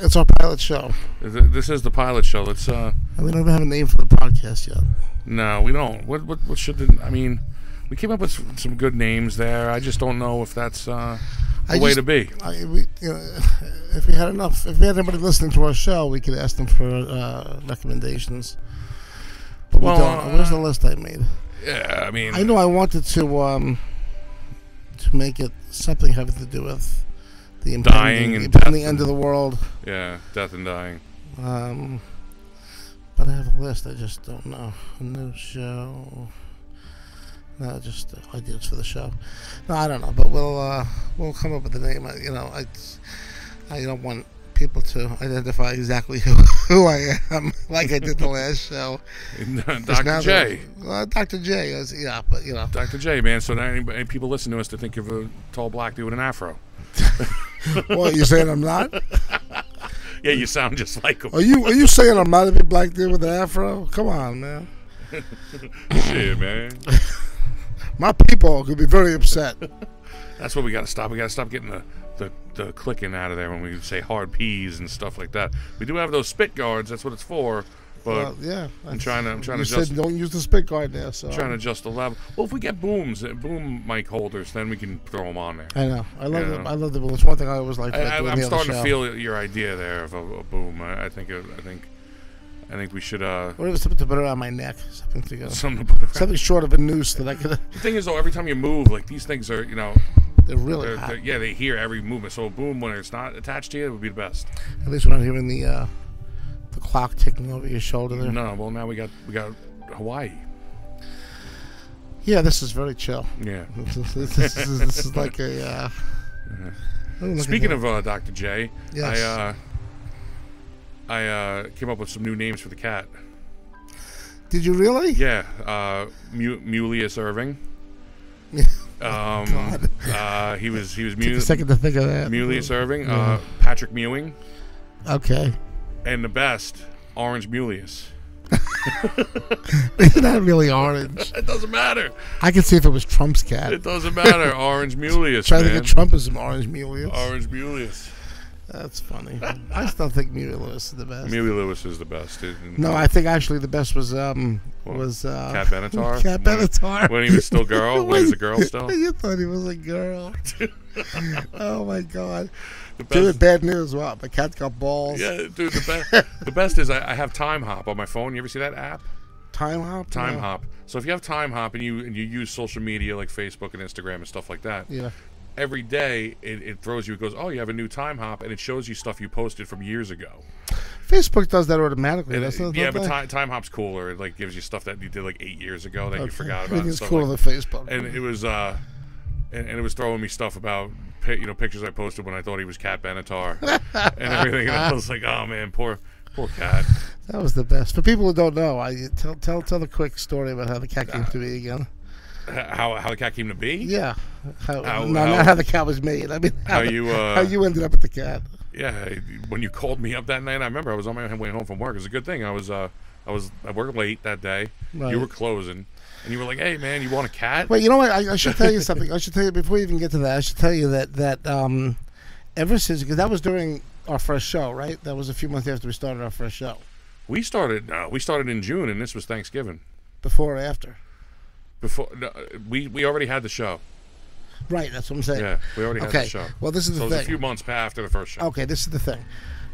It's our pilot show. This is the pilot show. Let's. And we don't even have a name for the podcast yet. No, we don't. What should the? I mean, we came up with some good names there. I just don't know if that's the way to be. If we had anybody listening to our show, we could ask them for recommendations. But we don't. Where's the list I made? Yeah, I mean, I know I wanted to make it something having to do with the dying and the end of the world. Yeah, death and dying. But I have a list. I just don't know. A new show. No, just ideas for the show. No, I don't know. But we'll come up with the name. I don't want people to identify exactly who I am, like I did the last show. Dr. J. Dr. J. Yeah, but Dr. J, man. So now any people listen to us to think of a tall black dude with an afro. What, you saying I'm not? Yeah, you sound just like him. Are you saying I'm not a big black dude with an afro? Come on, man. Shit, man. My people could be very upset. That's what we got to stop. We got to stop getting the clicking out of there when we say hard P's and stuff like that. We do have those spit guards. That's what it's for. But yeah, I'm trying to you adjust. said don't use the spit guard there. So I'm trying to adjust the level. Well, if we get boom mic holders, then we can throw them on there. I know. I love the boom. It's one thing I always like. I'm starting to feel your idea there of a boom. I think we should. What if something to put around my neck? Something to go. Something short of a noose that I could. The thing is, though, every time you move, like these things are, they're really hot. They hear every movement. So a boom, when it's not attached to you, it would be the best. At least we're not hearing the clock ticking over your shoulder there. No, well now we got Hawaii. Yeah, this is very chill. Yeah, this is like a. Speaking of Dr. J, yes. I came up with some new names for the cat. Did you really? Yeah, Mulius Irving. God. He was Take a second to think of that. Mulius Irving. Patrick Mewing. Okay. And the best, Orange Mulius. It's not really orange. It doesn't matter. I can see if it was Trump's cat. It doesn't matter. Orange Mulius. Trying to get Trump as some Orange Mulius. Orange Mulius. That's funny. I still think Mewey Lewis is the best. Mewey Lewis is the best. No, I think actually the best was Cat Benatar. Cat Benatar. When he was still girl. When he was a girl still. You thought he was a girl. Oh my God. Dude, bad news. Wow, my cat's got balls. Yeah, dude. The best is I have Time Hop on my phone. You ever see that app? Time Hop. Time Hop. So if you have Time Hop and you use social media like Facebook and Instagram and stuff like that. Yeah. Every day it throws you. It goes, oh, you have a new Time Hop, and it shows you stuff you posted from years ago. Facebook does that automatically. Yeah, but Time Hop's cooler. It like gives you stuff that you did like 8 years ago that you forgot about. It's cooler than Facebook. And it was and it was throwing me stuff about pictures I posted when I thought he was Cat Benatar and everything. And I was like, oh man, poor cat. That was the best. For people who don't know, I tell the quick story about how the cat came to be again. How the cat came to be? Yeah. Not how the cat was made. I mean, how you ended up with the cat. Yeah, when you called me up that night, I remember I was on my way home from work. It was a good thing. I was at work late that day. Right. You were closing, and you were like, "Hey, man, you want a cat?" Wait, you know what? I should tell you something. I should tell you before we even get to that. I should tell you that ever since, because that was during our first show, right? That was a few months after we started our first show. We started in June, and this was Thanksgiving. Before or after? Before we already had the show. Right, that's what I'm saying. Yeah, we already had the show. Well, this is the thing. So it was a few months after the first show. Okay, this is the thing.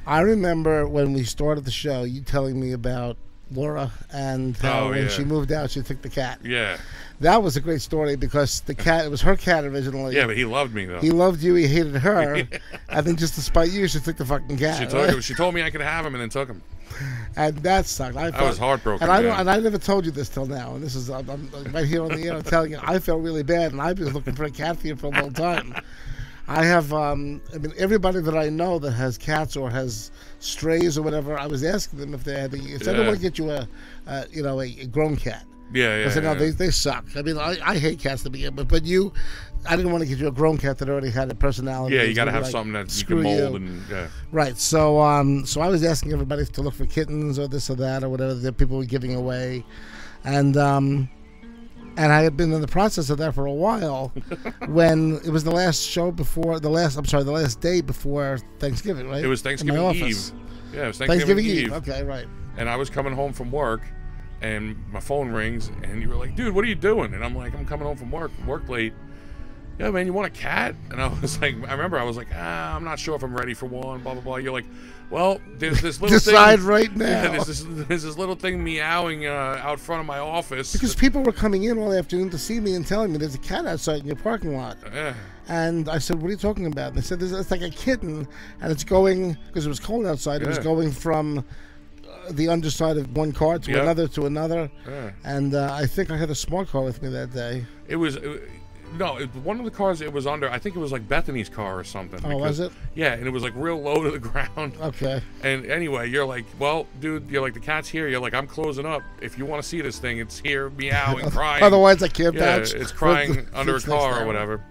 I remember when we started the show, you telling me about Laura and how when she moved out, she took the cat. Yeah. That was a great story because the cat, it was her cat originally. Yeah, but he loved me, though. He loved you, he hated her. I think just to spite you, she took the fucking cat. She told me I could have him and then took him. And that sucked. I was heartbroken. And I never told you this till now. And this is I'm right here on the air. I'm telling you, I felt really bad, and I've been looking for a cat for you for a long time. I have. I mean, everybody that I know that has cats or has strays or whatever, I was asking them if they had. I don't want to get you a grown cat. Yeah. I said no, they suck. I mean, I hate cats to begin with, but I didn't want to get you a grown cat that already had a personality. Yeah, you got to have something that you can mold and yeah. Right. So I was asking everybody to look for kittens or this or that or whatever that people were giving away, and And I had been in the process of that for a while when it was the last show before the last day before Thanksgiving, right? It was Thanksgiving Eve. Yeah, it was Thanksgiving Eve. Okay, right. And I was coming home from work, and my phone rings, and you were like, dude, what are you doing? And I'm like, I'm coming home from work late. Yeah, man, you want a cat? And I was like, I was like, I'm not sure if I'm ready for one, blah, blah, blah. You're like, well, there's this little Decide thing. right now. Yeah, there's this little thing meowing out front of my office. Because people were coming in all afternoon to see me and telling me there's a cat outside in your parking lot. Yeah. And I said, what are you talking about? And they said, it's like a kitten, and it's going, because it was cold outside, it was going from the underside of one car to another to another. Yeah. And I think I had a smart car with me that day. No, one of the cars it was under, I think it was like Bethany's car or something. Oh, was it? Yeah, and it was like real low to the ground. Okay. And anyway, you're like, well, dude, you're like, the cat's here. You're like, I'm closing up. If you want to see this thing, it's here, meowing, crying. Otherwise, I can't vouch. Yeah, it's crying under a car or whatever.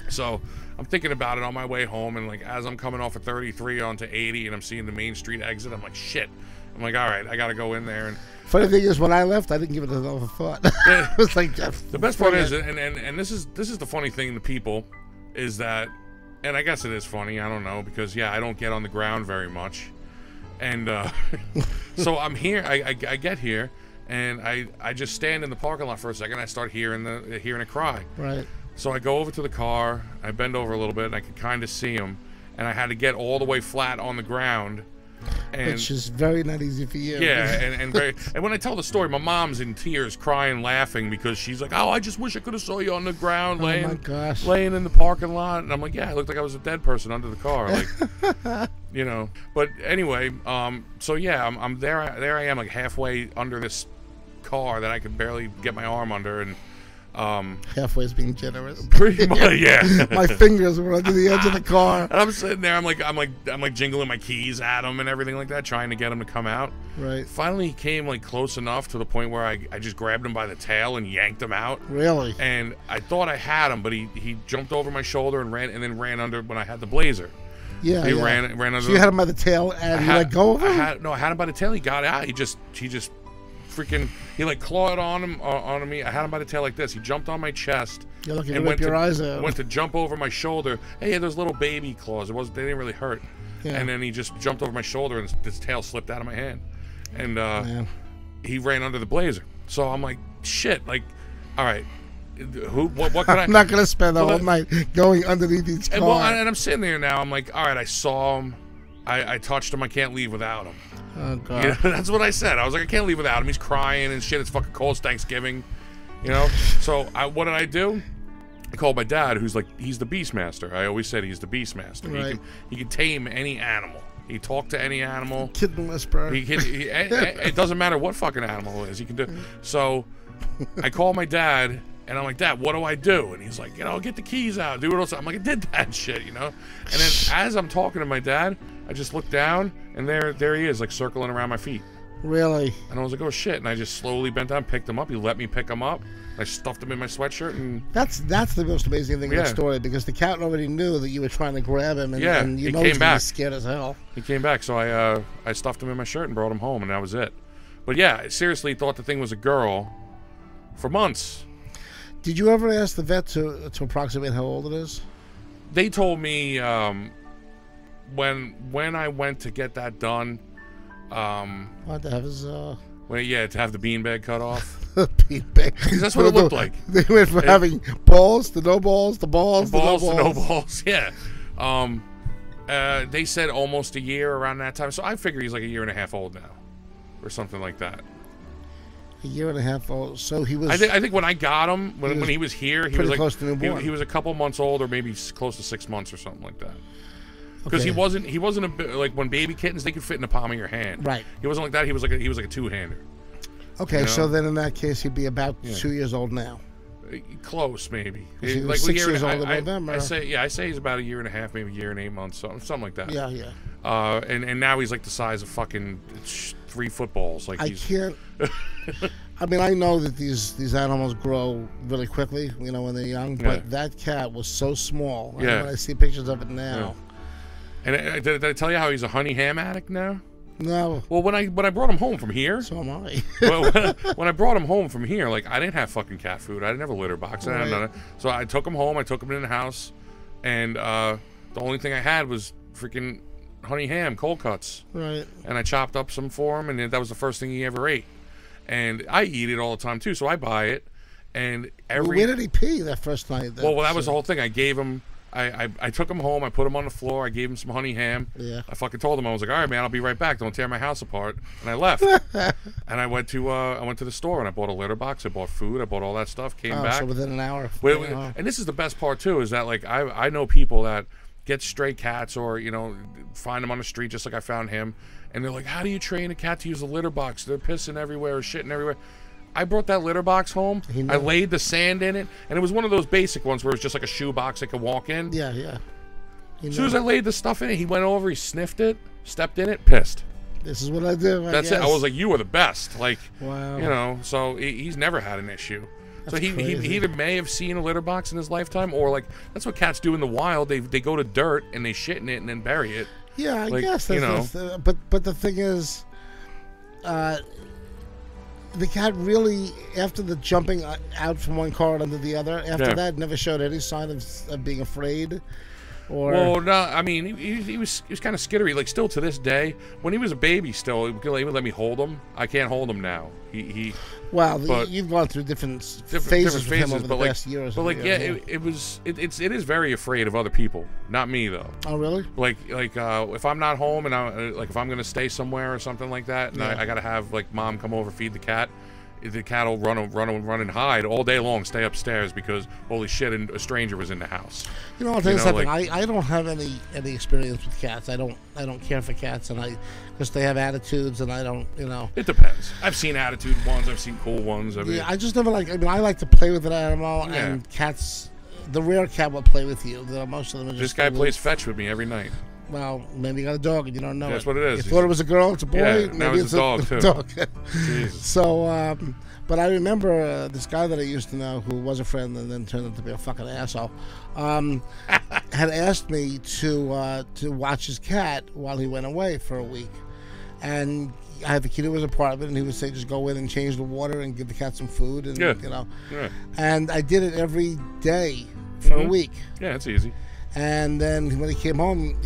So I'm thinking about it on my way home, and like as I'm coming off of 33 onto 80, and I'm seeing the Main Street exit, I'm like, shit. I'm like, all right, I got to go in there. And funny thing is, when I left, I didn't give it another thought. Yeah. It was like, the best part is, and this is the funny thing to people, is that, and I guess it is funny, I don't know, because yeah, I don't get on the ground very much, and so I'm here. I get here, and I just stand in the parking lot for a second. I start hearing a cry. Right. So I go over to the car. I bend over a little bit, and I could kind of see him, and I had to get all the way flat on the ground. Which is very not easy for you. Yeah, and when I tell the story, my mom's in tears, crying, laughing, because she's like, "Oh, I just wish I could have saw you on the ground, laying in the parking lot." And I'm like, "Yeah, I looked like I was a dead person under the car, like, you know." But anyway, so yeah, I'm there. There I am, like halfway under this car that I could barely get my arm under, and halfway is being generous. Pretty much, yeah. My fingers were under the edge of the car. And I'm sitting there. I'm like jingling my keys at him and everything like that, trying to get him to come out. Right. Finally, he came like close enough to the point where I just grabbed him by the tail and yanked him out. Really? And I thought I had him, but he jumped over my shoulder and then ran under when I had the blazer. Yeah. He ran under. So you had him by the tail and you let go of him? I had him by the tail. He got out. He just freaking, he like clawed on me. I had him by the tail like this. He jumped on my chest. You're lucky to rip your eyes out. Went to jump over my shoulder. Hey, those little baby claws. They didn't really hurt. Yeah. And then he just jumped over my shoulder, and his tail slipped out of my hand. And he ran under the blazer. So I'm like, shit. Like, all right, what can I? I'm not gonna spend the whole night going underneath each car. And I'm sitting there now. I'm like, all right, I saw him. I touched him. I can't leave without him. Oh, God. You know, that's what I said. I was like, I can't leave without him. He's crying and shit. It's fucking cold. It's Thanksgiving. You know? So what did I do? I called my dad, who's like, he's the Beastmaster. I always said he's the Beastmaster. Right. He can tame any animal. He talk to any animal. Kitten whisperer. It doesn't matter what fucking animal it is. He can do. So I called my dad, and I'm like, Dad, what do I do? And he's like, get the keys out. Do it also. I'm like, I did that shit, And then as I'm talking to my dad, I just looked down, and there he is, like circling around my feet. Really? And I was like, oh shit! And I just slowly bent down, picked him up. He let me pick him up. I stuffed him in my sweatshirt, and that's the most amazing thing in the story, because the cat already knew that you were trying to grab him, and you know he came back. Scared as hell. He came back, so I stuffed him in my shirt and brought him home, and that was it. But yeah, I seriously thought the thing was a girl for months. Did you ever ask the vet to approximate how old it is? They told me when I went to get that done. What to have his to have the beanbag cut off. Beanbag. Because that's what it looked like. They went from having balls to no balls, to balls to no balls. To no balls. Yeah. They said almost a year around that time, so I figure he's like a year and a half old now, or something like that. A year and a half old. So he was. I think when I got him, when he was here, he was like close to newborn. He was a couple months old, or maybe close to 6 months, or something like that. Because he wasn't a bit like, when baby kittens, they could fit in the palm of your hand. Right. He wasn't like that. He was like a two-hander. Okay, so then in that case, he'd be about 2 years old now. Close, maybe. He was 6 years old in November. I say he's about a year and a half, maybe a year and 8 months, something like that. Yeah, yeah. And now he's like the size of fucking 3 footballs. Like I can't. I mean, I know that these animals grow really quickly, when they're young. But that cat was so small. Yeah. When I see pictures of it now. Yeah. And did I tell you how he's a honey ham addict now? No. Well, when I brought him home from here. So am I. Well, when I brought him home from here, like, I didn't have fucking cat food. I didn't have a litter box. I didn't have none. So I took him home. I took him in the house, and the only thing I had was freaking honey ham, cold cuts. Right. And I chopped up some for him, and that was the first thing he ever ate. And I eat it all the time too, so I buy it. And where did he pee that first night? Well, that was the whole thing. I gave him. I took him home. I put him on the floor. I gave him some honey ham. Yeah. I fucking told him, I was like, all right, man, I'll be right back. Don't tear my house apart. And I left. And I went to the store and I bought a litter box. I bought food. I bought all that stuff. Came back. So within an hour. And this is the best part too, is that like I know people that get stray cats or find them on the street just like I found him, and they're like, how do you train a cat to use a litter box? They're pissing everywhere or shitting everywhere. I brought that litter box home. I laid the sand in it, and it was one of those basic ones where it was just like a shoe box I could walk in. Yeah, yeah. As soon as I laid the stuff in it, he went over, he sniffed it, stepped in it, pissed. This is what I do. That's it. I was like, you were the best. Like, wow. So he's never had an issue. That's so he crazy. either may have seen a litter box in his lifetime, or like that's what cats do in the wild. They go to dirt and they shit in it and then bury it. Yeah, I guess that's but the thing is, the cat really, after the jumping out from one car into the other, after that, never showed any sign of being afraid. Or well, no, I mean, he was kind of skittery. Like, still to this day, when he was a baby, still he would let me hold him. I can't hold him now. Well, you've gone through different phases with him over the past year or so. But like, it is very afraid of other people. Not me though. Oh, really? Like if I'm not home and if I'm gonna stay somewhere or something like that, and I gotta have like mom come over feed the cat. The cat will run and hide all day long, stay upstairs because holy shit, and a stranger was in the house. I'll tell you something. Like, I don't have any experience with cats. I don't care for cats, and because they have attitudes, and I don't. It depends. I've seen attitude ones. I've seen cool ones. I just never like. I like to play with an animal, and cats. The rare cat will play with you. Most of them are just. This guy plays fetch with me every night. Well, maybe you got a dog and you don't know. That's what it is. You thought it was a girl, it's a boy. Yeah, maybe now it's a dog too. Jesus. So, but I remember this guy that I used to know who was a friend and then turned out to be a fucking asshole. Had asked me to watch his cat while he went away for a week, and I had the key to his apartment, and he would say just go in and change the water and give the cat some food, and and I did it every day for a week. Yeah, it's easy. And then when he came home,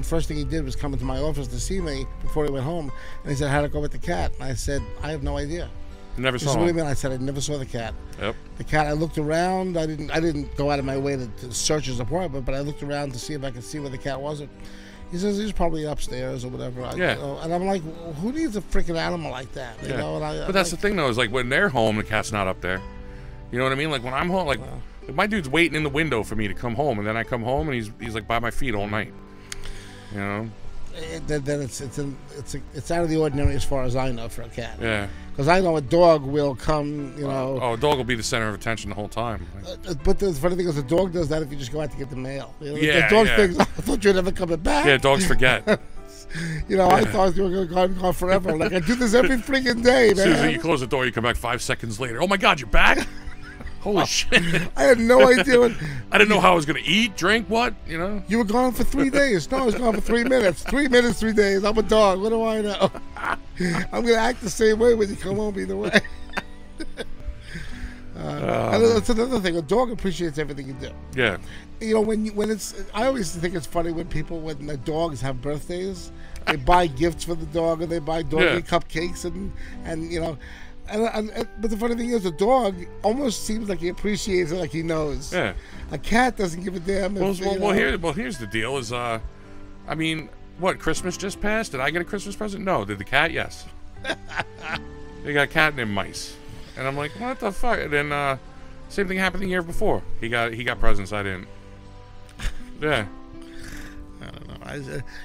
first thing he did was come into my office to see me before he went home. And he said, how'd it go with the cat? And I said, I have no idea. Never saw him. What do you mean? I said, I never saw the cat. Yep. The cat, I looked around. I didn't go out of my way to search his apartment, but I looked around to see if I could see where the cat was. He says he's probably upstairs or whatever. And I'm like, who needs a freaking animal like that? You know? But that's the thing, though, is like when they're home, the cat's not up there. You know what I mean? Like when I'm home, like... my dude's waiting in the window for me to come home, and then I come home and he's like by my feet all night. Then it's out of the ordinary as far as I know for a cat. Yeah. Because I know a dog will come, a dog will be the center of attention the whole time. But the funny thing is, the dog does that if you just go out to get the mail. The dog thinks, I thought you'd never coming back. Yeah, dogs forget. I thought you were going to go forever. Like I do this every freaking day, man. As soon as you close the door, you come back 5 seconds later. Oh my God, you're back. Holy shit. I had no idea. I didn't know how I was going to eat, drink, what, You were gone for 3 days. No, I was gone for 3 minutes. 3 minutes, 3 days. I'm a dog. What do I know? I'm going to act the same way when you come home either way. And that's another thing. A dog appreciates everything you do. Yeah. I always think it's funny when the dogs have birthdays, they buy gifts for the dog, or they buy doggy cupcakes, and but the funny thing is, the dog almost seems like he appreciates it, like he knows. Yeah. A cat doesn't give a damn. Here's the deal: is what, Christmas just passed? Did I get a Christmas present? No. Did the cat? Yes. They got a cat named Mice, and I'm like, what the fuck? And then same thing happened the year before. He got presents, I didn't. Yeah. I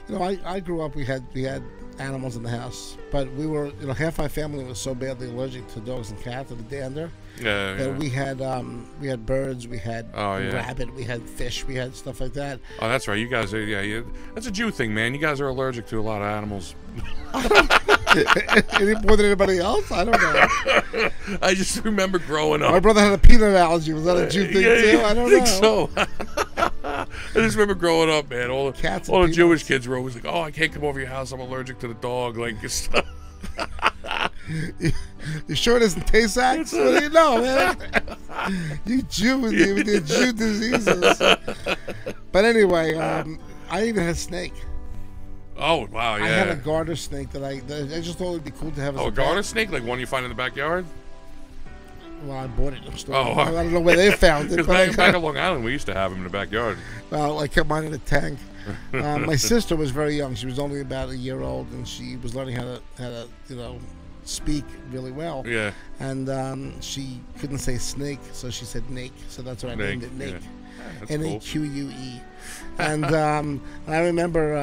don't know. I grew up. We had animals in the house, but we were, half my family was so badly allergic to dogs and cats and the dander that we had birds, we had rabbit, we had fish, we had stuff like that. Oh, that's right. You guys are that's a Jew thing, man. You guys are allergic to a lot of animals. Any more than anybody else? I don't know. I just remember growing up. My brother had a peanut allergy. Was that a Jew thing too? I don't know. I think so. just remember growing up, man. All the Jewish kids were always like, "Oh, I can't come over your house. I'm allergic to the dog." Like, you sure it doesn't taste that? What do you know, man? You Jew with your Jew diseases. But anyway, I even had a snake. Oh wow, yeah. I had a garter snake that I just thought it would be cool to have. As a garter snake, like one you find in the backyard. Well, I bought it in the store. Oh, I don't know where they found it. Because back on Long Island, we used to have them in the backyard. Well, I kept mine in a tank. My sister was very young. She was only about a year old, and she was learning how to speak really well. Yeah. And she couldn't say snake, so she said Nake. So that's why I named it Nake. Yeah. Naque. And I remember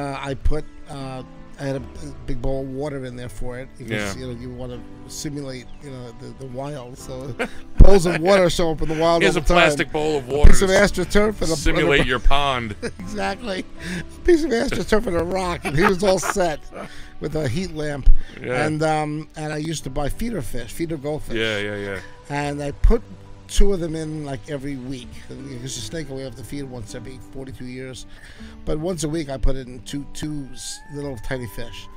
I had a big bowl of water in there for it because you want to simulate the wild. So bowls of water show up in the wild. Here's all a the plastic time. bowl of water. A piece of astroturf and simulate your pond. Exactly, a piece of astroturf and a rock, and he was all set with a heat lamp. Yeah. And I used to buy feeder goldfish. Yeah. And I put 2 of them in like every week because the snake only have to feed once every 42 years, but once a week I put it in two little tiny fish.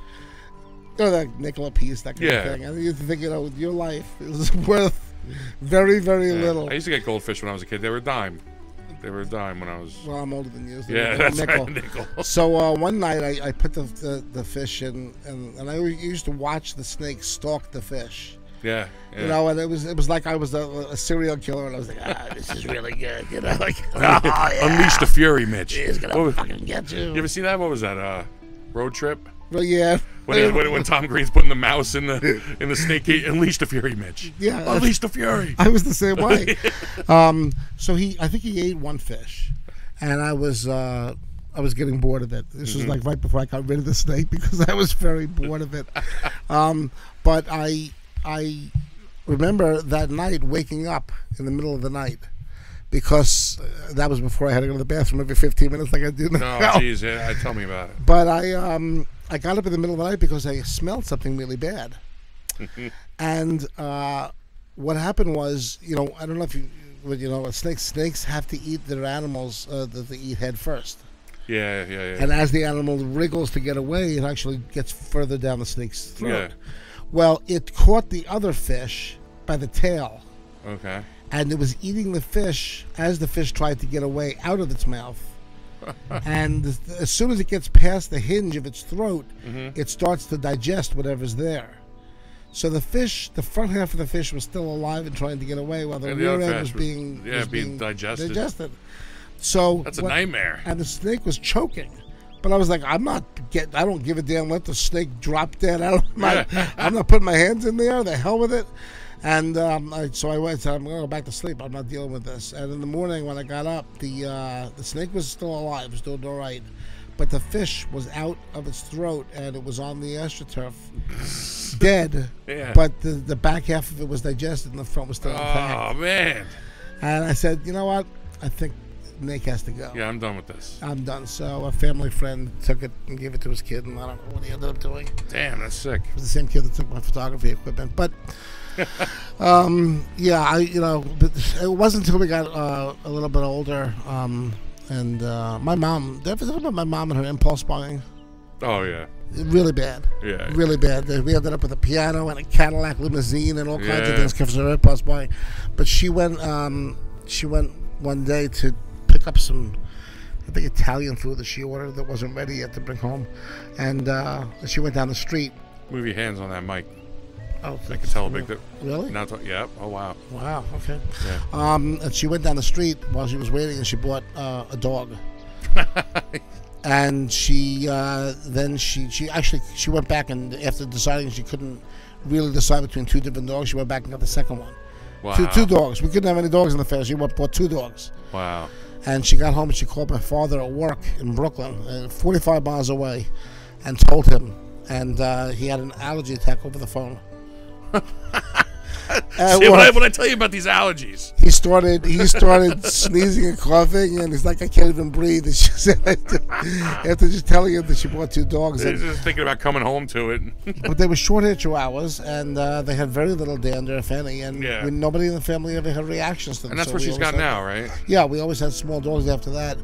Like nickel a piece, that kind of thing. And you think, your life is worth very, very little. I used to get goldfish when I was a kid. They were a dime. When I was. Well, I'm older than you. So that's nickel. right, nickel. So one night I put the fish in, and I used to watch the snake stalk the fish. Yeah. And it was like I was a serial killer, and I was like, this is really good, Unleash the fury, Mitch. He's gonna fucking get you. You ever seen that? What was that? Road Trip? Well, yeah. When Tom Green's putting the mouse in the snake gate, unleash the fury, Mitch. Yeah. Unleash the fury. I was the same way. So I think he ate one fish, and I was getting bored of it. This was like right before I got rid of the snake because I was very bored of it. But I remember that night waking up in the middle of the night because that was before I had to go to the bathroom every 15 minutes like I do now. No, jeez, yeah, tell me about it. But I got up in the middle of the night because I smelled something really bad. And what happened was, I don't know if snakes have to eat their animals that they eat head first. Yeah. And as the animal wriggles to get away, it actually gets further down the snake's throat. Yeah. Well, it caught the other fish by the tail. Okay. And it was eating the fish as the fish tried to get away out of its mouth. And as soon as it gets past the hinge of its throat, it starts to digest whatever's there. So the front half of the fish was still alive and trying to get away, while the rear end was being digested. So that's a nightmare. And the snake was choking. But I was like, I don't give a damn. Let the snake drop dead. I'm not putting my hands in there. The hell with it. And so I went. I'm going to go back to sleep. I'm not dealing with this. And in the morning when I got up, the snake was still alive. It was doing all right. But the fish was out of its throat, and it was on the astroturf, dead. Yeah. But the back half of it was digested, and the front was still intact. Oh, man. And I said, you know what? I think Nick has to go. Yeah, I'm done with this. I'm done. So a family friend took it and gave it to his kid, and I don't know what he ended up doing. Damn, that's sick. It was the same kid that took my photography equipment. But yeah, it wasn't until we got a little bit older, and my mom. Did I ever talk about my mom and her impulse buying? Oh yeah. Really bad. Yeah. Really bad. We ended up with a piano and a Cadillac limousine and all kinds of things because of her impulse buying. But she went one day to pick up some, I think, Italian food that she ordered that wasn't ready yet to bring home, and she went down the street. Move your hands on that mic. Oh, I can tell a big difference. Really? Yeah. Oh wow. Wow. Okay. Yeah. And she went down the street while she was waiting, and she bought a dog. And she went back, and after deciding she couldn't really decide between 2 different dogs, she went back and got the second one. Wow. Two dogs. We couldn't have any dogs in the family. She bought 2 dogs. Wow. And she got home and she called my father at work in Brooklyn, 45 miles away, and told him. And he had an allergy attack over the phone. See, when I tell you about these allergies, he started sneezing and coughing, and he's like, I can't even breathe. And she said, after just telling him that she bought 2 dogs, he's just thinking about coming home to it. But they were short-haired chihuahuas, and they had very little dander, if any, and nobody in the family ever had reactions to them. And that's what she's got now, right? Yeah, we always had small dogs after that.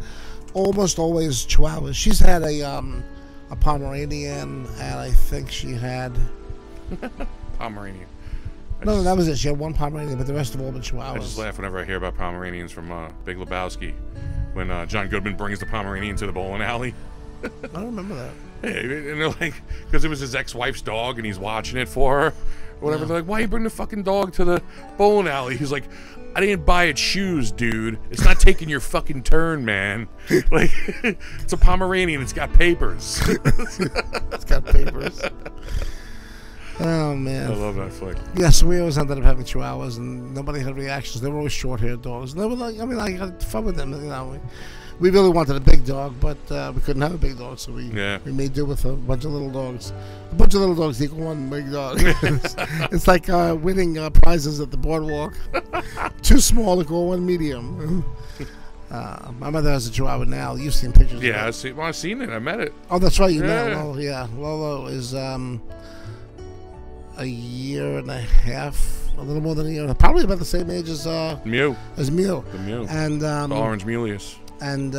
almost always Chihuahuas. She's had a Pomeranian, and I think she had Pomeranian. No, that was it. She had one Pomeranian, but the rest of all been Chihuahuas. I just laugh whenever I hear about Pomeranians from Big Lebowski, when John Goodman brings the Pomeranian to the bowling alley. I don't remember that. Hey, and they're like, because it was his ex-wife's dog, and he's watching it for her, or whatever. Yeah. They're like, "Why you bring the fucking dog to the bowling alley?" He's like, "I didn't buy its shoes, dude. It's not taking your fucking turn, man. Like, it's a Pomeranian. It's got papers. It's got papers." Oh, man. I love that flick. Yeah, so we always ended up having Chihuahuas, and nobody had reactions. They were always short-haired dogs. And they were like, I mean, I had fun with them. You know, we really wanted a big dog, but we couldn't have a big dog, so we made do with a bunch of little dogs. A bunch of little dogs equal one big dog. It's like winning prizes at the boardwalk. Too small to go one medium. My mother has a Chihuahua now. You've seen pictures of it. Yeah, I've seen it. I met it. Oh, that's right. You met it. Well, yeah. Lolo is... a year and a half, a little more than a year, probably about the same age as Mew. As Mew. The Mew. And the Orange Mulius. And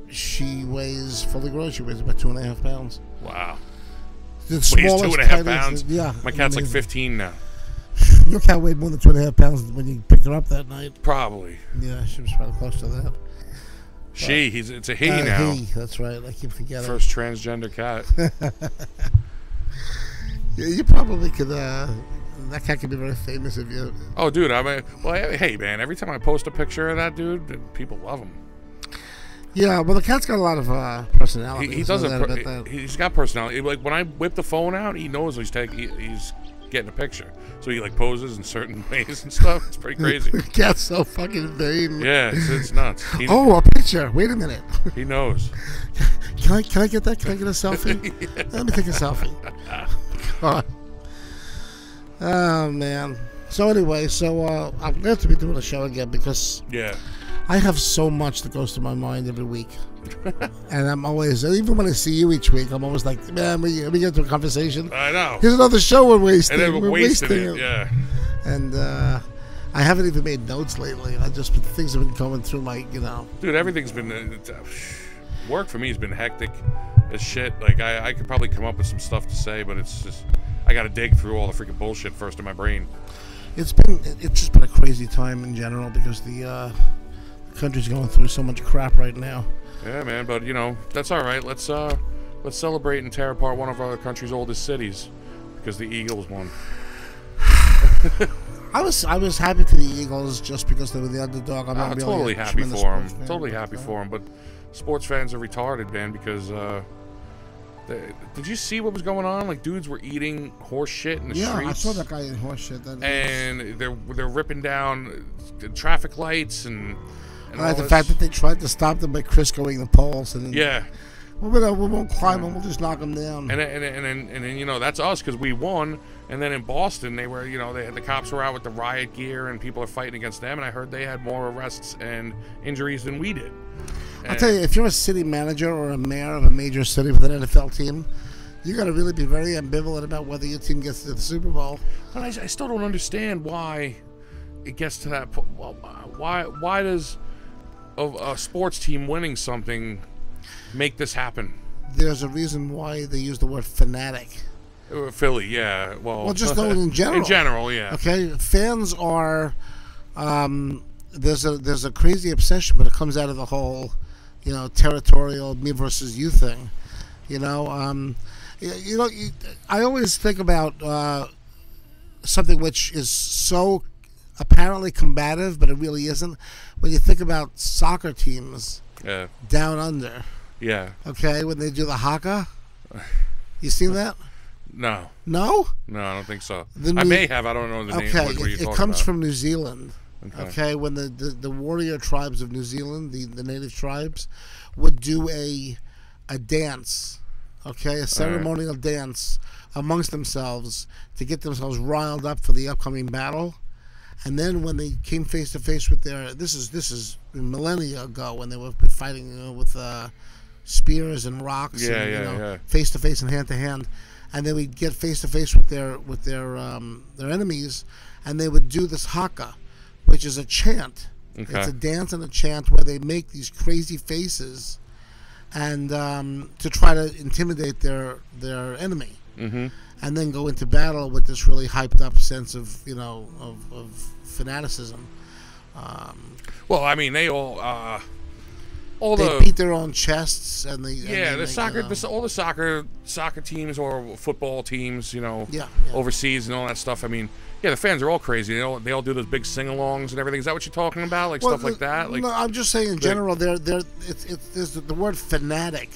she weighs fully grown. She weighs about 2.5 pounds. Wow. The weighs 2.5 pounds. Yeah. My cat's like 15 now. Your cat weighed more than 2.5 pounds when you picked her up that night. Probably. Yeah, she was probably close to that. It's a he now. He, that's right. I keep forgetting. First transgender cat. Yeah, you probably could. That cat could be very famous if you. Oh, dude! I mean, well, hey, man. Every time I post a picture of that dude, people love him. Yeah, well, the cat's got a lot of personality. He doesn't. He's got personality. Like when I whip the phone out, he knows he's getting a picture. So he like poses in certain ways and stuff. It's pretty crazy. The cat's so fucking vain. Yeah, it's nuts. A picture. Wait a minute. He knows. Can I get that? Can I get a selfie? Yeah. Let me take a selfie. God. Oh, man. So anyway, I'm glad to be doing a show again because I have so much that goes through my mind every week. And I'm always, even when I see you each week, I'm always like, man, we get into a conversation. I know. Here's another show we're wasting. And then we're wasting it, yeah. And I haven't even made notes lately. Things have been coming through my, Dude, everything's been, work for me has been hectic as shit. Like, I could probably come up with some stuff to say, but it's just, I gotta dig through all the freaking bullshit first in my brain. It's just been a crazy time in general because the country's going through so much crap right now. Yeah, man, but that's all right. Let's celebrate and tear apart one of our country's oldest cities because the Eagles won. I was happy for the Eagles just because they were the underdog. I'm not really totally happy for them. Totally happy for them. But sports fans are retarded, man, because did you see what was going on? Like, dudes were eating horse shit in the streets. Yeah, I saw that guy eating horse shit. And they're ripping down the traffic lights and the fact that they tried to stop them by Criscoing the poles. And we won't climb them. We'll just knock them down. And then that's us because we won. And then in Boston, they were the cops were out with the riot gear and people are fighting against them. And I heard they had more arrests and injuries than we did. I'll tell you, if you're a city manager or a mayor of a major city with an NFL team, you got to really be very ambivalent about whether your team gets to the Super Bowl. But I still don't understand why it gets to that point. Why does a sports team winning something make this happen? There's a reason why they use the word fanatic. Philly, yeah. Well, just in general. In general, yeah. Okay, fans are. There's a crazy obsession, but it comes out of the whole, territorial me versus you thing. I always think about something which is so apparently combative, but it really isn't. When you think about soccer teams down under. Yeah. Okay, when they do the haka. You seen that? No. No? No, I don't think so. I may have. I don't know the name. Okay, it comes from New Zealand. Okay, when the warrior tribes of New Zealand, the native tribes, would do a dance, a ceremonial dance amongst themselves to get themselves riled up for the upcoming battle, and then when they came face to face with this is millennia ago when they were fighting with spears and rocks, face to face and hand to hand, and they would get face to face with their enemies, and they would do this haka, which is a chant Okay. It's a dance and a chant where they make these crazy faces, and to try to intimidate their enemy, and then go into battle with this really hyped up sense of of fanaticism. Well, I mean, they all beat their own chests, and all the soccer teams or football teams, overseas and all that stuff. I mean, yeah, the fans are all crazy. They all do those big sing-alongs and everything. Is that what you're talking about, like stuff like that? Like, no, I'm just saying in general. It's the word fanatic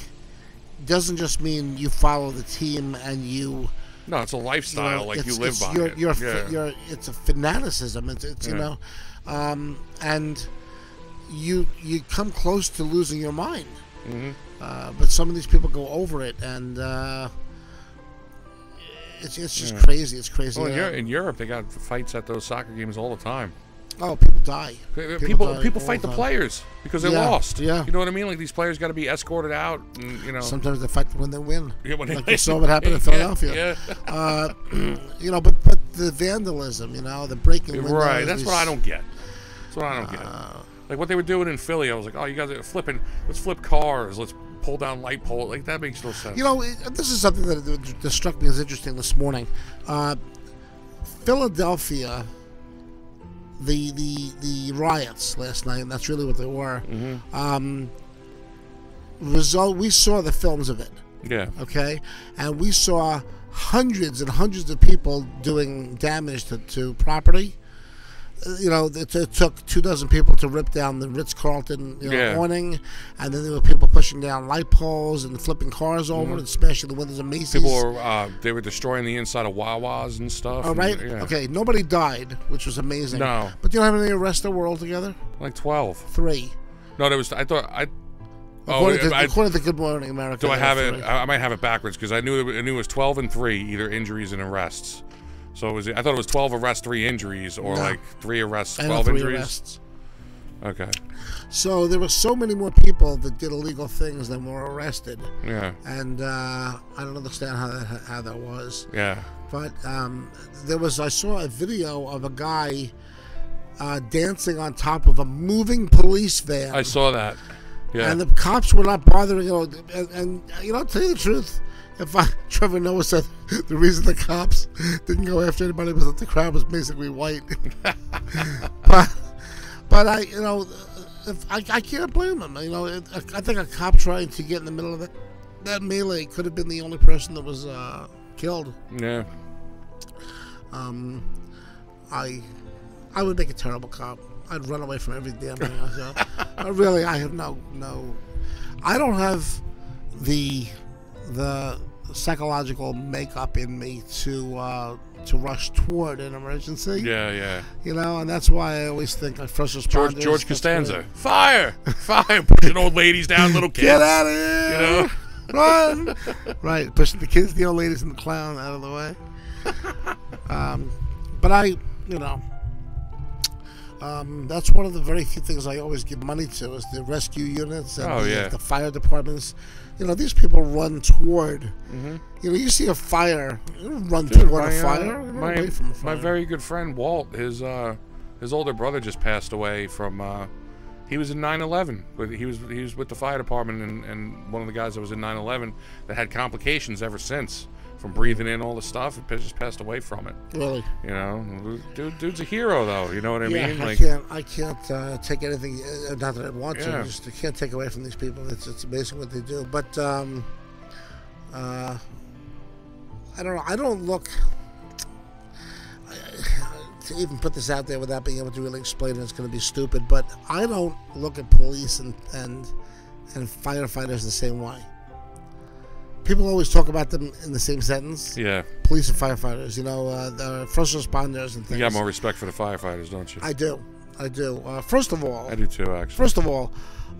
doesn't just mean you follow the team and you. No, it's a lifestyle, you live by it. It's a fanaticism. It's and you come close to losing your mind. But some of these people go over it, and it's just crazy. It's crazy. Well, in Europe, they got fights at those soccer games all the time. Oh, people die. People fight the players because they lost. Yeah. You know what I mean? Like, these players got to be escorted out, and, Sometimes they fight when they win. Yeah, like you saw what happened in Philadelphia. Yeah. But the vandalism, the breaking windows. Right. That's what I don't get. Like what they were doing in Philly, I was like, oh, you guys are flipping. Let's flip cars. Let's pull down light poles. Like, that makes no sense. This is something that struck me as interesting this morning. Philadelphia, the riots last night, and that's really what they were. We saw the films of it. Yeah. Okay, and we saw hundreds and hundreds of people doing damage to property. It took 24 people to rip down the Ritz-Carlton awning, and then there were people pushing down light poles and flipping cars over and smashing the windows of Macy's. People were destroying the inside of Wawas and stuff. Oh, right? Okay, nobody died, which was amazing. No. But you know how many arrests there were altogether? Like 12. 3. No, there was. According to Good Morning America. Do I have it? I might have it backwards, because I knew it was 12 and 3, either injuries and arrests. So I thought it was 12 arrests, 3 injuries, or like 3 arrests, 12 injuries. Arrests. Okay. So there were so many more people that did illegal things than were arrested. Yeah. And I don't understand how that was. Yeah. But I saw a video of a guy dancing on top of a moving police van. I saw that. Yeah. And the cops were not bothering. And to tell you the truth, Trevor Noah said the reason the cops didn't go after anybody was that the crowd was basically white. but I can't blame them. I think a cop trying to get in the middle of that melee could have been the only person that was killed. Yeah. I would make a terrible cop. I'd run away from every damn thing. Really, I have no. I don't have the psychological makeup in me to rush toward an emergency. Yeah. And that's why I always think like first responders. George Costanza, fire, pushing old ladies down, little kids. Get out of here! Run! Right, pushing the kids, the old ladies, and the clown out of the way. But that's one of the very few things I always give money to is the rescue units and the fire departments. These people run toward. You see a fire, you don't run toward a fire. You run away from a fire. My very good friend Walt, his older brother just passed away from. He was in 9/11. He was with the fire department and one of the guys that was in 9/11 that had complications ever since. From breathing in all the stuff, it just passed away from it. Really? Dude's a hero, though. You know what I mean? I can't take anything. Not that I want to. I can't take away from these people. It's amazing what they do. But I don't know. I don't look. To even put this out there without being able to really explain it, it's going to be stupid. But I don't look at police and firefighters the same way. People always talk about them in the same sentence. Yeah. Police and firefighters, the first responders and things. You got more respect for the firefighters, don't you? I do. First of all. I do too, actually. First of all,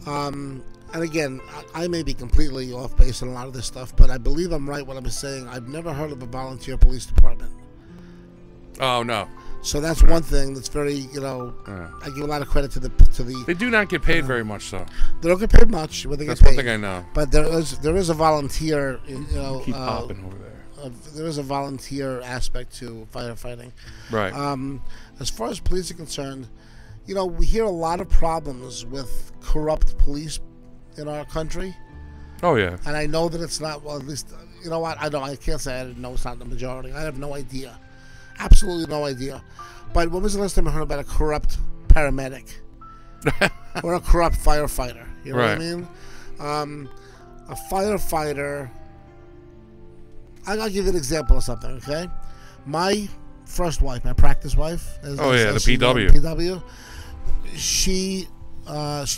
and again, I may be completely off base on a lot of this stuff, but I believe I'm right when I'm saying I've never heard of a volunteer police department. Oh, no. So that's one thing that's very, I give a lot of credit to the. They do not get paid very much, though. They don't get paid much. But they that's get paid. One thing I know. But there is a volunteer. Keep popping over there. There is a volunteer aspect to firefighting. Right. As far as police are concerned, You know, we hear a lot of problems with corrupt police in our country. Oh, yeah. And I know that it's not, well, at least, you know what? I can't say I didn't know it's not the majority. I have no idea. Absolutely no idea. But when was the last time I heard about a corrupt paramedic? Or a corrupt firefighter? You know what I mean? A firefighter, I'll give you an example of something, okay? My first wife, my practice wife. The PW. She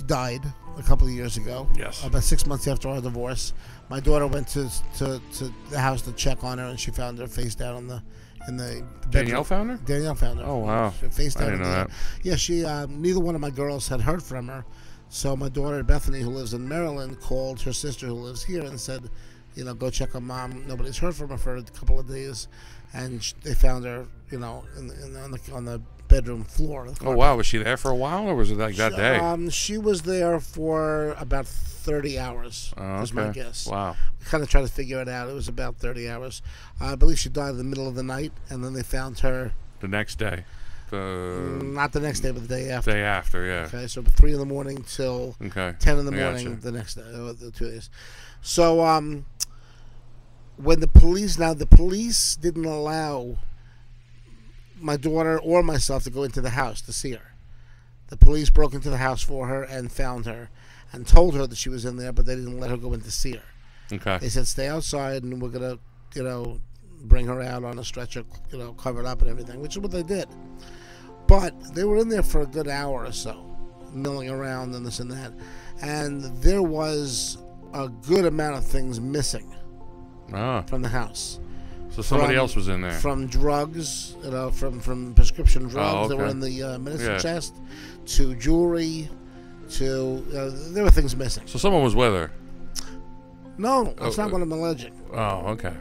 died a couple of years ago. Yes. About 6 months after our divorce. My daughter went to the house to check on her, and she found her face down in the bedroom. Danielle found her? Danielle found her. Oh, wow. Face down. I didn't know that. Yeah, she, neither one of my girls had heard from her. So my daughter, Bethany, who lives in Maryland, called her sister who lives here and said, you know, go check on Mom. Nobody's heard from her for a couple of days. And they found her, you know, on the bedroom floor. Oh, wow. Was she there for a while, or was it like that day? She was there for about 30 hours, is my guess. Wow. We kind of tried to figure it out. It was about 30 hours. I believe she died in the middle of the night, and then they found her... The next day. Not the next day, but the day after. Day after, yeah. Okay, so 3 in the morning till 10 in the morning the next day, the 2 days. So, when the police didn't allow my daughter or myself to go into the house to see her. The police broke into the house for her and found her and told her that she was in there, but they didn't let her go in to see her. Okay. They said, stay outside and we're going to, you know, bring her out on a stretcher, you know, covered up and everything, which is what they did. But they were in there for a good hour or so, milling around and this and that. And there was a good amount of things missing from the house. So somebody else was in there. From drugs, you know, from prescription drugs that were in the medicine chest, to jewelry, to there were things missing. So someone was with her. No, that's not what I'm alleging. Oh, okay.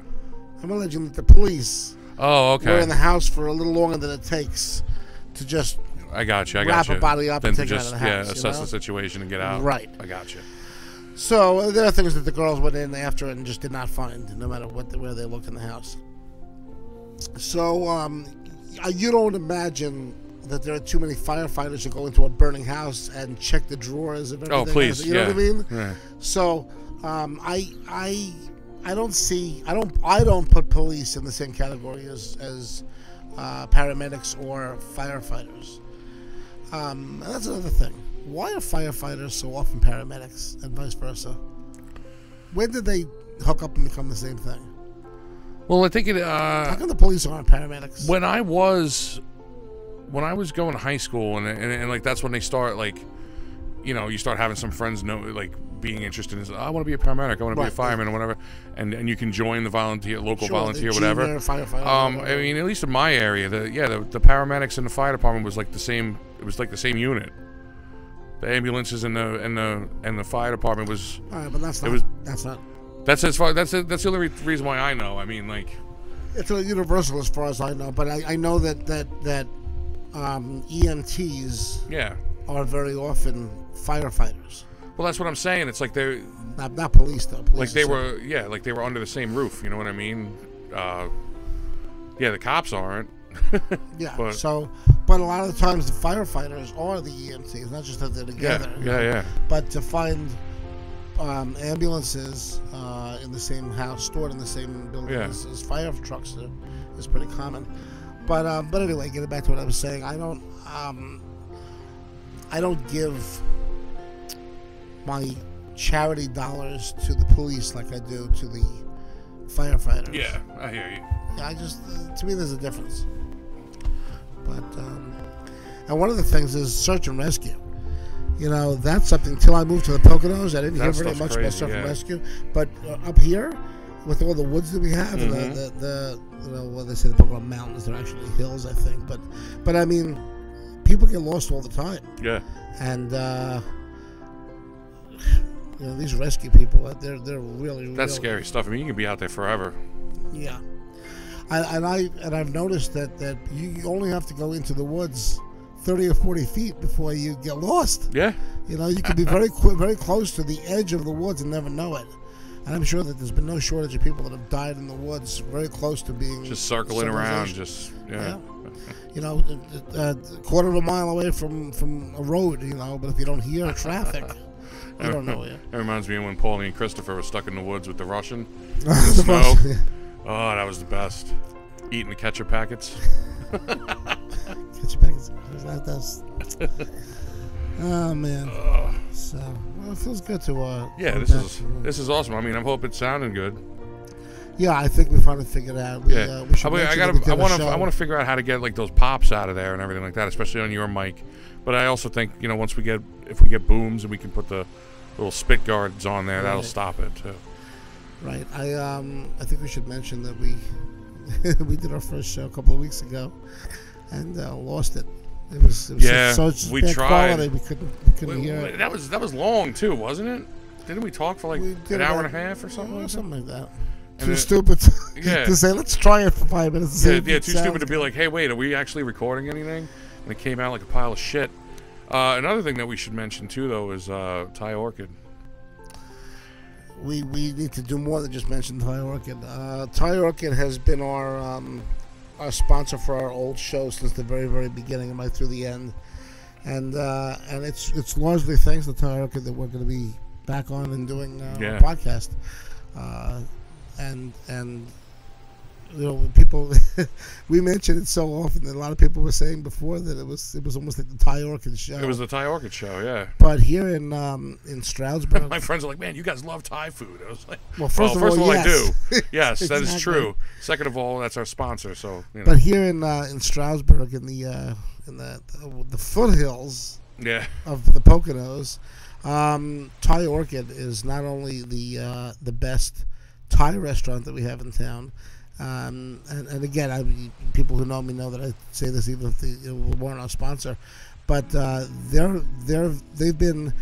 I'm alleging that the police were in the house for a little longer than it takes to just wrap a body up and take her out of the house. Yeah, assess the situation and get out. Right. I got you. So there are things that the girls went in after and just did not find, no matter where they looked in the house. So you don't imagine that there are too many firefighters who go into a burning house and check the drawers of everything. Oh, please, you know what I mean? Yeah. So I don't put police in the same category as paramedics or firefighters. And that's another thing. Why are firefighters so often paramedics and vice versa? When did they hook up and become the same thing? Well, I think it. How come the police aren't paramedics? When I was going to high school, and like that's when they start, like, you know, you start having some friends like being interested in. I want to be a paramedic. I want to be a fireman or whatever, and you can join the local volunteer, whatever. I mean, at least in my area, the paramedics and the fire department was like the same. It was like the same unit. The ambulances and the fire department was. All right, but that's not. That's as far. That's the only reason why I know. I mean, like. It's a universal as far as I know, but I know that EMTs are very often firefighters. Well, that's what I'm saying. It's like they're not police though. Police like they were under the same roof. You know what I mean? The cops aren't. Yeah. But a lot of the times the firefighters are the EMTs, not just that they're together. Yeah. But to find ambulances in the same house, stored in the same building as fire trucks is pretty common. But anyway, getting back to what I was saying, I don't give my charity dollars to the police like I do to the firefighters. Yeah, I hear you. Yeah, to me, there's a difference. But and one of the things is search and rescue. You know, that's something. Until I moved to the Poconos, I didn't hear very much about search and rescue. But up here, with all the woods that we have, and the you know, what they say, the Pocono Mountains, they're actually hills, I think. But I mean, people get lost all the time. Yeah. And you know, these rescue people, they're really that's scary stuff. I mean, you can be out there forever. Yeah. I've noticed that you only have to go into the woods 30 or 40 feet before you get lost. Yeah. You know, you can be very close to the edge of the woods and never know it. And I'm sure that there's been no shortage of people that have died in the woods, very close to being just circling around, just you know, a quarter of a mile away from a road, you know. But if you don't hear traffic, you don't know it. That reminds me of when Paulie and Christopher were stuck in the woods with the Russian. The snow. Oh, that was the best. Eating the ketchup packets. Ketchup packets. That's. Oh man. So well, it feels good to. Yeah, this is awesome. I mean, I hope it's sounding good. Yeah, I think we finally figured it out. We should I want to figure out how to get like those pops out of there and everything like that, especially on your mic. But I also think, you know, if we get booms and we can put the little spit guards on there, that'll stop it too. Right. I think we should mention that we did our first show a couple of weeks ago and lost it. It was such we bad tried. quality we couldn't hear it. That was long too, wasn't it? Didn't we talk for like an hour and a half or something? Something like that. Too stupid to say, let's try it for 5 minutes. Too stupid to be like, hey, wait, are we actually recording anything? And it came out like a pile of shit. Another thing that we should mention too, though, is Thai Orchid. We need to do more than just mention Thai Orchid. Thai Orchid has been our sponsor for our old show since the very, very beginning and right through the end. And it's largely thanks to Thai Orchid that we're going to be back on and doing a podcast. And you know, people we mentioned it so often that a lot of people were saying before that it was almost like the Thai Orchid show. It was the Thai Orchid show, yeah. But here in Stroudsburg, my friends are like, "Man, you guys love Thai food." I was like, "Well, first of all, yes. I do. Yes, exactly. That is true. Second of all, that's our sponsor." So, you know. But here in Stroudsburg, in the foothills of the Poconos, Thai Orchid is not only the best Thai restaurant that we have in town, and again, people who know me know that I say this even if they weren't our sponsor, but they've been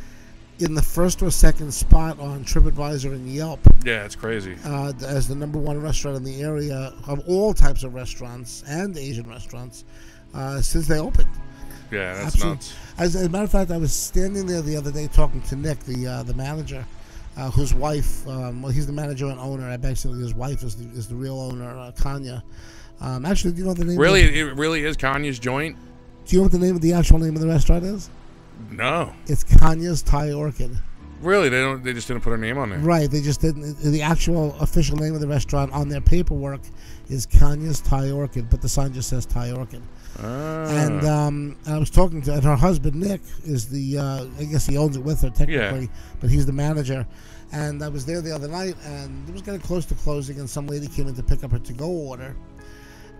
in the first or second spot on TripAdvisor and Yelp. Yeah, it's crazy. As the #1 restaurant in the area of all types of restaurants and Asian restaurants since they opened. Yeah, that's nuts. As a matter of fact, I was standing there the other day talking to Nick, the manager. Whose wife, he's the manager and owner. Actually, his wife is the real owner, Kanya. Actually, do you know what the name? It really is Kanya's joint. Do you know what the actual name of the restaurant is? No. It's Kanya's Thai Orchid. Really? They just didn't put her name on there. Right. They just didn't. The actual official name of the restaurant on their paperwork is Kanya's Thai Orchid, but the sign just says Thai Orchid. And I was talking to her husband. Nick is I guess he owns it with her technically, but he's the manager. And I was there the other night, and it was getting close to closing, and some lady came in to pick up her to-go order,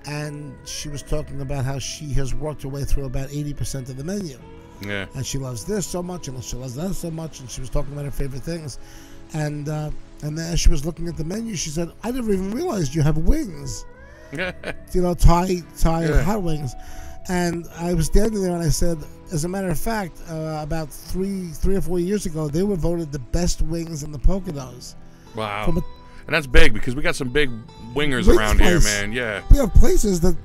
and she was talking about how she has worked her way through about 80% of the menu. Yeah. And she loves this so much, and she loves that so much, and she was talking about her favorite things, and then as she was looking at the menu, she said, "I never even realized you have wings." You know, Thai hot wings. And I was standing there and I said, as a matter of fact, about three or 4 years ago, they were voted the best wings in the Poconos. Wow. And that's big because we got some big wingers around here, man. Yeah. We have places that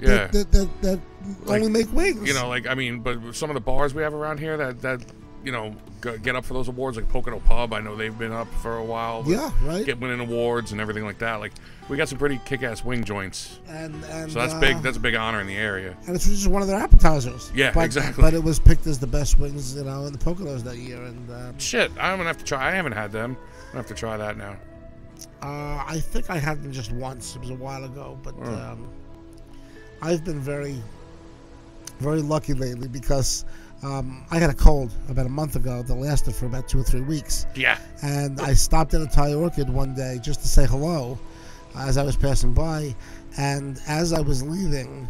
only make wings. You know, like, I mean, but some of the bars we have around here that you know, get up for those awards, like Pocono Pub. I know they've been up for a while. Yeah, right. Winning awards and everything like that. Like, we got some pretty kick-ass wing joints. And so that's big. That's a big honor in the area. And it's just one of their appetizers. Yeah, exactly. But it was picked as the best wings, you know, in the Poconos that year. And shit, I'm gonna have to try. I haven't had them. I'm gonna have to try that now. I think I had them just once. It was a while ago, but I've been very, very lucky lately because. I had a cold about a month ago that lasted for about 2 or 3 weeks. Yeah. And I stopped at a Thai Orchid one day just to say hello as I was passing by. And as I was leaving,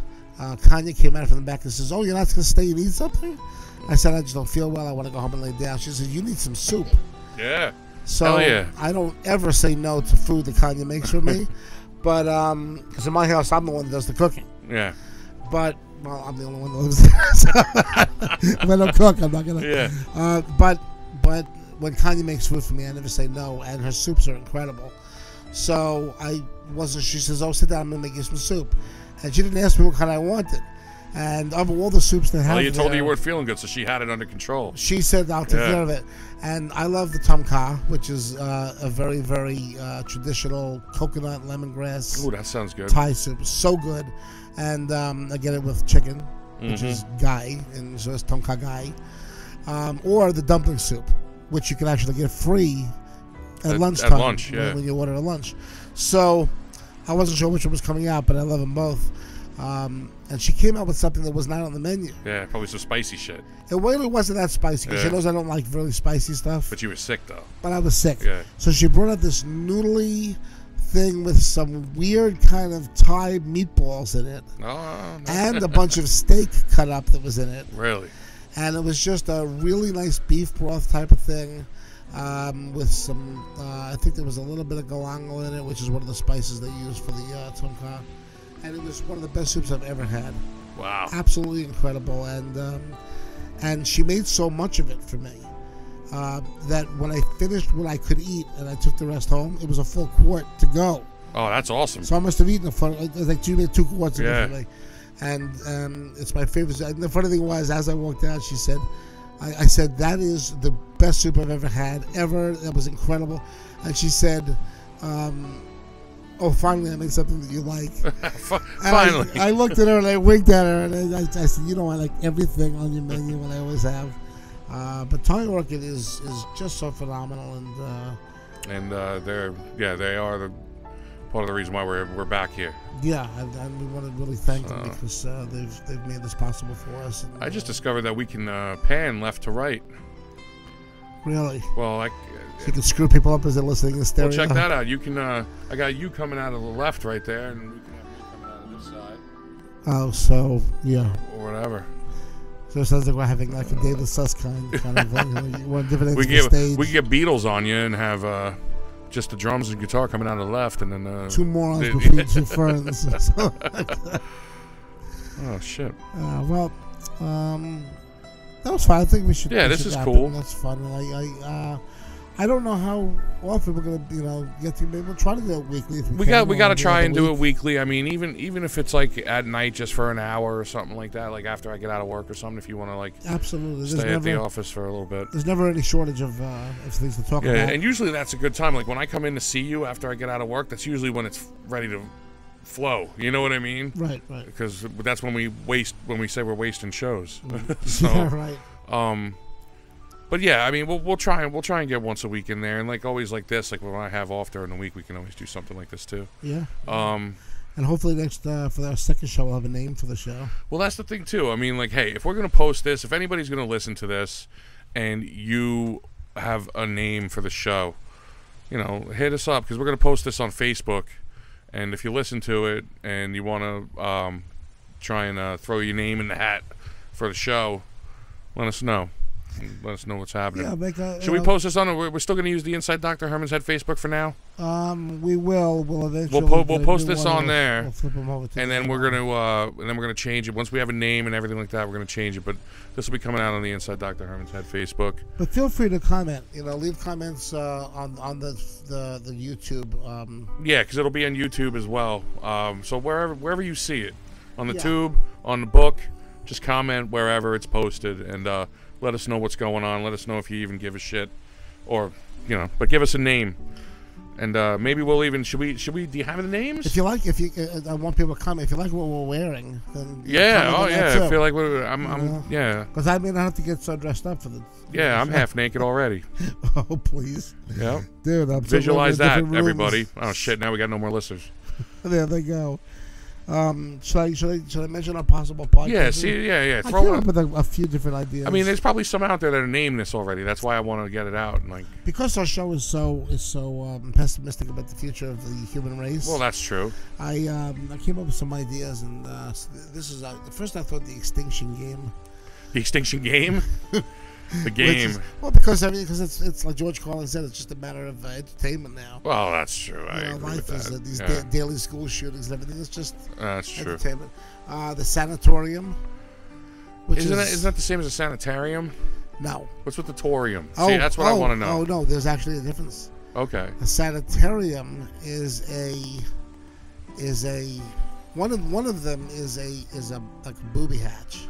Kanya came out from the back and says, "Oh, you're not going to stay and eat something?" I said, "I just don't feel well. I want to go home and lay down." She said, "You need some soup." Yeah. So hell yeah. I don't ever say no to food that Kanya makes for me. But, because in my house, I'm the one that does the cooking. Yeah. But... well, I'm the only one that lives there. So if I don't cook, I'm not gonna. Yeah. But when Kanya makes food for me, I never say no, and her soups are incredible. So I wasn't. She says, "Oh, sit down. I'm gonna make you some soup," and she didn't ask me what kind I wanted. And of all the soups they have, well, you told her you weren't feeling good, so she had it under control. She said, "I'll take care of it." And I love the tom kha, which is a very, very traditional coconut lemongrass. Ooh, that sounds good. Thai soup, so good. And I get it with chicken, which is gai, and so it's tom kha gai, or the dumpling soup, which you can actually get free at lunchtime. At lunch, when you order a lunch. So I wasn't sure which one was coming out, but I love them both. And she came out with something that was not on the menu. Yeah, probably some spicy shit. It really wasn't that spicy because she knows I don't like really spicy stuff. But you were sick, though. But I was sick. Yeah. So she brought out this noodly thing with some weird kind of Thai meatballs in it. Oh, no. And a bunch of steak cut up that was in it. Really? And it was just a really nice beef broth type of thing with some, I think there was a little bit of galangal in it, which is one of the spices they use for the tom kha. And it was one of the best soups I've ever had. Wow. Absolutely incredible. And she made so much of it for me that when I finished what I could eat and I took the rest home, it was a full quart to go. Oh, that's awesome. So I must have eaten she made 2 quarts of it for me. And it's my favorite. And the funny thing was, as I walked out, she said, I said, "That is the best soup I've ever had, ever. That was incredible." And she said, "Oh, finally I made something that you like." Finally. I looked at her and I winked at her and I said, "You know, I like everything on your menu, and I always have." But Thai Orchid is just so phenomenal, and they are the part of the reason why we're back here. Yeah, and we want to really thank them because they've made this possible for us. And, I just discovered that we can pan left to right. Really? Well, so you can screw people up as they're listening in stereo. Well, check that out. You can. I got you coming out of the left right there, and we can have me coming out of this side. Oh, so yeah. Or whatever. So it sounds like we're having like a David Susskind kind of thing. We're different ends of the stage. We can get Beatles on you and have just the drums and guitar coming out of the left, and then 2 morons between 2 ferns. Oh shit. Well, that was fun. I think we should. Yeah, this is cool. That's fun. And I don't know how often we're gonna, get to. Maybe we'll try to do it weekly. We got to try and do it weekly. I mean, even if it's like at night, just for an hour or something like that. Like after I get out of work or something. If you want to like absolutely stay at the office for a little bit. There's never any shortage of things to talk about. Yeah, and usually that's a good time. Like when I come in to see you after I get out of work, that's usually when it's ready to flow. You know what I mean? Right. Because that's when we say we're wasting shows. So, yeah, right. But yeah, I mean, we'll try and get once a week in there, and like always like this, like when I have off during the week, we can always do something like this too. Yeah. And hopefully next for our second show, we'll have a name for the show. Well, that's the thing too. I mean, like, hey, if we're gonna post this, if anybody's gonna listen to this, and you have a name for the show, hit us up because we're gonna post this on Facebook, and if you listen to it and you want to try and throw your name in the hat for the show, let us know. Let us know what's happening. Yeah, should we post this on? We're still going to use the Inside Dr. Herman's Head Facebook for now. We will. We'll eventually. We'll post this on there. We'll flip them over to and then we're gonna change it once we have a name and everything like that. We're gonna change it, but this will be coming out on the Inside Dr. Herman's Head Facebook. But feel free to comment. Leave comments on the YouTube. Yeah, because it'll be on YouTube as well. So wherever you see it, on the tube, on the book, just comment wherever it's posted and. Let us know what's going on. Let us know if you even give a shit, or but give us a name, and maybe we'll even should we? Do you have the names? If you like, I want people to comment. If you like what we're wearing, then I feel like I'm Because I may not have to get so dressed up for the. Yeah, I'm half naked already. Oh please. Yeah, dude, I'm visualize that, everybody. Oh shit! Now we got no more listeners. There they go. Should I mention our possible podcast? Yeah. I came up with a few different ideas. I mean, there's probably some out there that are named this already. That's why I want to get it out. And because our show is so pessimistic about the future of the human race. Well, that's true. I came up with some ideas, and this is first I thought the Extinction Game. The Extinction Game. The game. Because it's like George Carlin said, it's just a matter of entertainment now. Well, that's true. Life is these daily school shootings and everything. It's just that's entertainment. True. The sanatorium. Isn't that the same as a sanitarium? No. What's with the torium? See, that's what I want to know. Oh no, there's actually a difference. Okay. A sanitarium is a One of them is a like a booby hatch.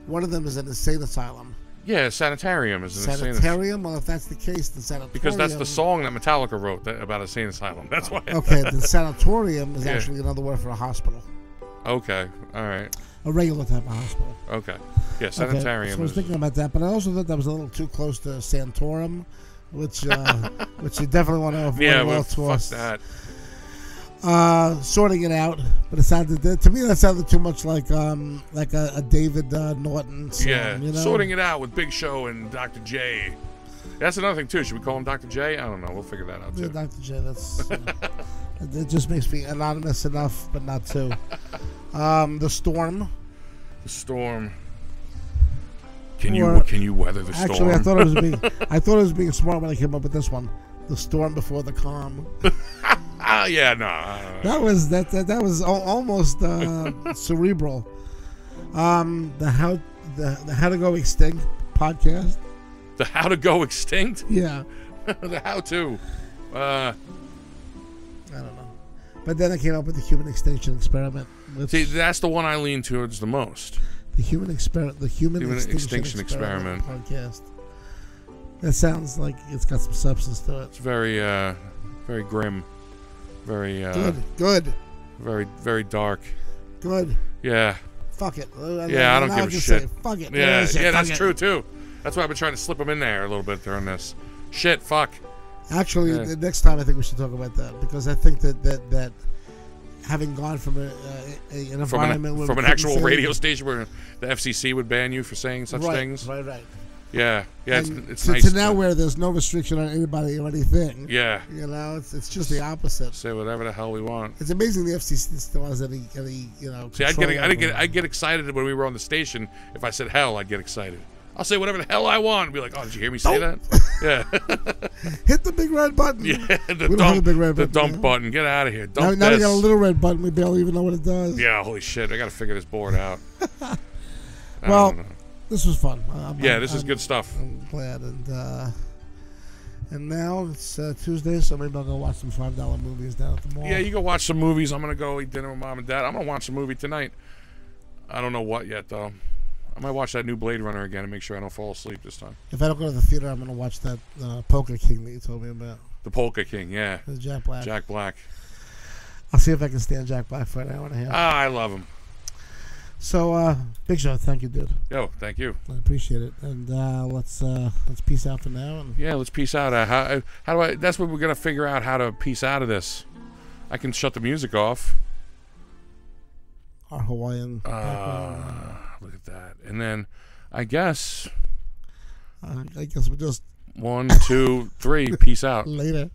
One of them is an insane asylum. Yeah, sanitarium is an sanitarium. Well, if that's the case, then sanatorium. Because that's the song that Metallica wrote about a insane asylum. That's why. Okay, the sanatorium is actually another word for a hospital. Okay, all right. A regular type of hospital. Okay, yeah, sanitarium. Okay. So I was thinking about that, but I also thought that was a little too close to Santorum, which you definitely want to avoid. Yeah, well, fuck that. Sorting it out, but it sounded to me that sounded too much like a David Norton song. Yeah, you know? Sorting It Out with Big Show and Dr. J. That's another thing too. Should we call him Dr. J? I don't know. We'll figure that out too. Yeah, Dr. J. That's it. Just makes me anonymous enough, but not too. The Storm. The Storm. Can you weather the storm? Actually, I thought it was being smart when I came up with this one. The Storm Before the Calm. Yeah, no. That was almost cerebral. The How to Go Extinct podcast. The How to Go Extinct? Yeah. The How to. I don't know. But then I came up with the Human Extinction Experiment. See, that's the one I lean towards the most. The Human Extinction Experiment podcast. That sounds like it's got some substance to it. It's very, very grim. Very good. Very, very dark. Good. Yeah. Fuck it. Yeah, I don't give a shit. Fuck it. Yeah, that's true too. That's why I've been trying to slip them in there a little bit during this. Shit, fuck. Actually, the next time I think we should talk about that, because I think that having gone from an environment from an actual radio station where the FCC would ban you for saying such things. Right. Yeah, it's nice. To now where there's no restriction on anybody or anything. Yeah. You know, it's just the opposite. Say whatever the hell we want. It's amazing the FCC still has any you know. See, I'd get excited when we were on the station. If I said hell, I'd get excited. I'll say whatever the hell I want and be like, oh, did you hear me say that? Yeah. Hit the big red button. Yeah, the dump button. Get out of here. Now we got a little red button. We barely even know what it does. Yeah, holy shit. I got to figure this board out. Well, this was fun. This is good stuff. I'm glad. And now it's Tuesday, so maybe I'll go watch some $5 movies down at the mall. Yeah, you go watch some movies. I'm going to go eat dinner with Mom and Dad. I'm going to watch a movie tonight. I don't know what yet, though. I might watch that new Blade Runner again and make sure I don't fall asleep this time. If I don't go to the theater, I'm going to watch that Polka King that you told me about. The Polka King, yeah. With Jack Black. Jack Black. I'll see if I can stand Jack Black for an hour and a half. I love him. So, Big Show, thank you, dude. Yo, thank you. I appreciate it. And let's peace out for now. And yeah, let's peace out. How do I? That's what we're gonna figure out, how to peace out of this. I can shut the music off. Our Hawaiian. Look at that. And then, I guess we'll just 1, 2, 3. Peace out. Later.